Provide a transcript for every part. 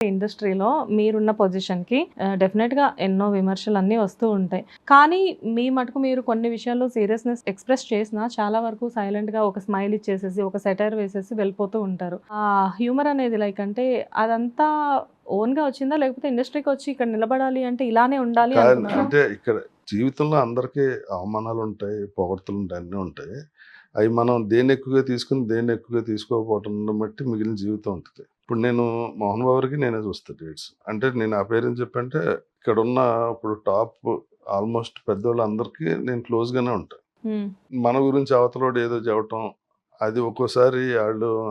ఇండస్ట్రీలో మీరున్న పొజిషన్‌కి డెఫినిట్‌గా ఎన్నో విమర్శలన్నీ వస్తూ ఉంటాయి. కానీ మీ మటుకు మీరు కొన్ని విషయాల్లో సీరియస్‌నెస్ ఎక్స్‌ప్రెస్ చేసినా చాలా వరకు సైలెంట్‌గా ఒక స్మైల్ ఇచ్చేసేసి, ఒక సెటైర్ వేసేసి వెళ్ళిపోతూ ఉంటారు. హ్యూమర్ అనేది లైక్ అంటే అదంతా ఓన్‌గా వచ్చిందా? లేకపోతే ఇండస్ట్రీకొచ్చి ఇక్కడ నిలబడాలి అంటే ఇలానే ఉండాలి అనుకున్నారా? అంటే ఇక్కడ జీవితంలో అందరికీ అవమానాలుంటాయి, పొగడ్తలుంటాయి, అన్నీ ఉంటాయి. అయి మనం దేన్ని ఎక్కువగా తీసుకొని, దేన్ని ఎక్కువగా తీసుకోకపోవటం బట్టి మిగిలిన జీవితం ఉంటది. ఇప్పుడు నేను 'మోహన్ బాబు'కి నేనే చూస్తా డేట్స్. అంటే నేను ఆ పేరేంటి చెప్పంటే, ఇక్కడున్న ఇప్పుడు టాప్ ఆల్‌మోస్ట్ పెద్దోళ్ళందరికీ నేను క్లోజ్‌గానే ఉంటా. హ్మ్. మన గురించి అవతలోడు ఏదో చెప్పటం, అది ఒక్కోసారి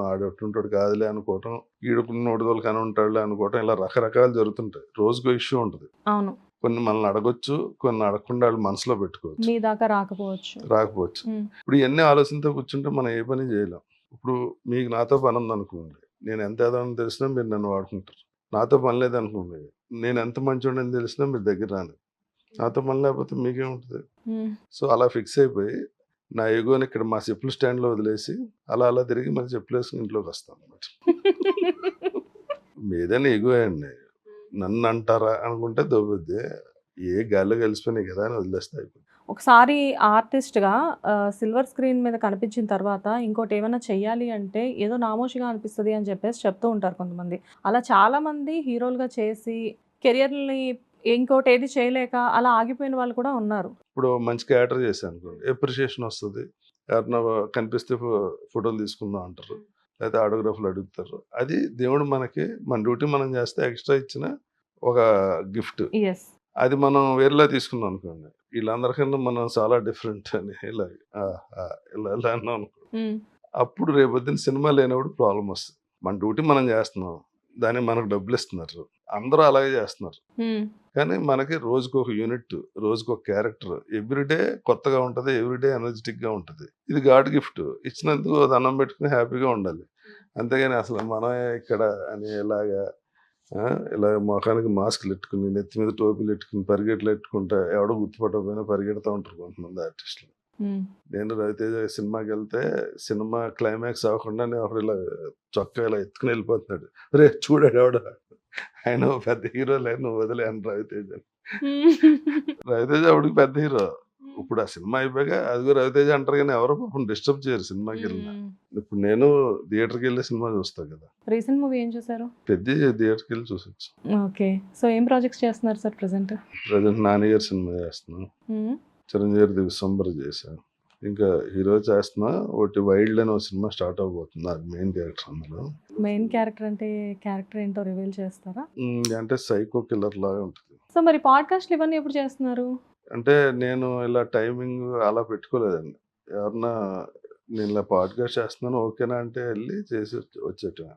ఆడెట్టుంటాడు కాదులే అనుకోవటం, ఈడుకున్నోడు కని ఉంటాడులే అనుకోవటం, ఇలా రకరకాలు జరుగుతుంటాయి. రోజుకో ఇష్యూ ఉంటది. అవును. కొన్ని మనల్ని అడగొచ్చు, కొన్ని అడగకుండా ఆళ్ళు మనసులో పెట్టుకోవచ్చు. మీ దాకా రాకపోవచ్చు. రాకపోవచ్చు. హ్మ్. ఇప్పుడు ఇయన్నీ ఆలోచనతో కూర్చుంటే మనం ఏ పని చేయలేం. ఇప్పుడు మీకు నాతో పనుందనుకోండి, నేను ఎంత ఎదవని తెలిసినా మీరు నన్ను వాడుకుంటారు. నాతో పని లేదనుకోండి, నేను ఎంత మంచోడినని తెలిసినా మీరు దగ్గర రానివ్వరు. నాతో పని లేకపోతే మీకేముంటది? హ్మ్. సో, అలా ఫిక్స్ అయిపోయి, నా ఎగోని ఇక్కడ మా చెప్పుల స్టాండ్‌లో వదిలేసి, అలా అలా తిరిగి మళ్ళీ చెప్పులేసుకొని ఇంట్లోకొస్తాననమాట. ఏదైనా ఎగోయే అండి. నన్నంటారా అనుకుంటే దొబ్బుద్ది. ఏ గాల్లో కలిసిపోయినాయి కదా! అని వదిలేస్తే అయిపోద్ది. ఒకసారి ఆర్టిస్ట్‌గా సిల్వర్ స్క్రీన్ మీద కనిపించిన తర్వాత ఇంకోటేమన్నా చెయ్యాలి అంటే ఏదో నామోషీగా అనిపిస్తది అని చెప్పేసి చెప్తూ ఉంటారు కొంతమంది. అలా చాలామంది హీరోలుగా చేసి కెరియర్‌ని ఇంకోటేది చేయలేక అలా ఆగిపోయిన వాళ్ళు కూడా ఉన్నారు. ఇప్పుడు మంచి క్యారెక్టర్ చేశాననుకోండి, అప్రిషియేషన్ వస్తది. ఎవరైనా కనిపిస్తే ఫోటోలు తీసుకుందాం అంటారు. లేతే ఆటోగ్రాఫ్‌లు అడుగుతారు. అది దేవుడు మనకి మన డ్యూటీ మనం చేస్తే ఎక్స్‌ట్రా ఇచ్చిన ఒక గిఫ్ట్. యెస్. అది మనం వేరేలా తీసుకున్నాం అనుకోండి. వీళ్ళందరికన్నా మనం చాలా డిఫరెంట్ అని ఇలా ఆ! ఆ! ఇలా అన్నాం అనుకో. హ్మ్. అప్పుడు రేపొద్దున సినిమా లేనప్పుడు ప్రాబ్లమ్ వస్తది. మన డ్యూటీ మనం చేస్తున్నాం. దానికి మనకు డబ్బులిస్తున్నారు. అందరూ అలాగే చేస్తున్నారు. హ్మ్. కానీ మనకి రోజుకొక యూనిట్, రోజుకొక క్యారెక్టర్. ఎవ్రీడే కొత్తగా ఉంటది. ఎవ్రీడే ఎనర్జిటిక్‌గా ఉంటది. ఇది గాడ్ గిఫ్ట్. ఇచ్చినందుకు దండం పెట్టుకొని హ్యాపీగా ఉండాలి. అంతేగాని అసలు మనమే ఇక్కడ అని ఇలాగా ఆ! ఇలా మొఖానికి మాస్కులెట్టుకొని, నెత్తి మీద టోపీలెట్టుకొని, పరిగెట్లెట్టుకుంటా ఎవడో గుర్తుపట్టకపోయినా పరిగెడతా ఉంటారు కొంతమంది ఆర్టిస్టులు. హ్మ్. నేను 'రవితేజ' సినిమాకెళ్తే సినిమా క్లైమాక్స్ అవ్వకుండానే ఒకడు ఇలా చొక్కా ఇలా ఎత్తుకొని ఎళ్ళిపోతున్నాడు. "ఒరేయ్! చూడు ఆడెవడో ఆయన ఓ పెద్ద హీరోలే నువ్వు వదిలేయి" అని 'రవితేజని'. హ్మ్. 'రవితేజ' అప్పటికి పెద్ద హీరో. హ్మ్. ఇప్పుడు ఆ సినిమా అయిపోయాక అదిగో 'రవితేజ' అంటారు గానీ ఎవరు పాపం డిస్టర్బ్ చేయరు సినిమాకెళ్ళినా. హ్మ్. ఇప్పుడు నేను థియేటర్‌కెళ్ళి సినిమా చూస్తా కదా! రీసెంట్ మూవీ ఏం చూసారు? 'పెద్ది' థియేటర్‌కెళ్ళి చూసొచ్చా. ఓకే. సో, ఏం ప్రాజెక్ట్స్ చేస్తున్నారు సార్ ప్రెజెంట్? ప్రెజెంట్ 'నాని' గారి సినిమా చేస్తున్నాను. హ్మ్. 'చిరంజీవి' గారిది 'విశ్వంబర' చేశా. ఇంకా హీరో చేస్తున్నా. ఒకటి 'వైల్డ్' అని ఒక సినిమా స్టార్ట్ అవ్వబోతుంది. అది మెయిన్ క్యారెక్టర్ అందులో. మెయిన్ క్యారెక్టర్ అంటే క్యారెక్టర్ ఏంటో రివీల్ చేస్తారా? అంటే సైకో కిల్లర్ లాగా ఉంటది. సో, మరి పాడ్‌కాస్ట్‌లు ఇవన్నీ ఎప్పుడు చేస్తున్నారు? అంటే నేను ఇలా టైమింగ్ అలా పెట్టుకోలేదండి. ఎవరన్నా నేను ఇలా పాడ్‌కాస్ట్ చేస్తున్నాను ఓకేనా అంటే ఎళ్లి చేసి వచ్చేయటమే.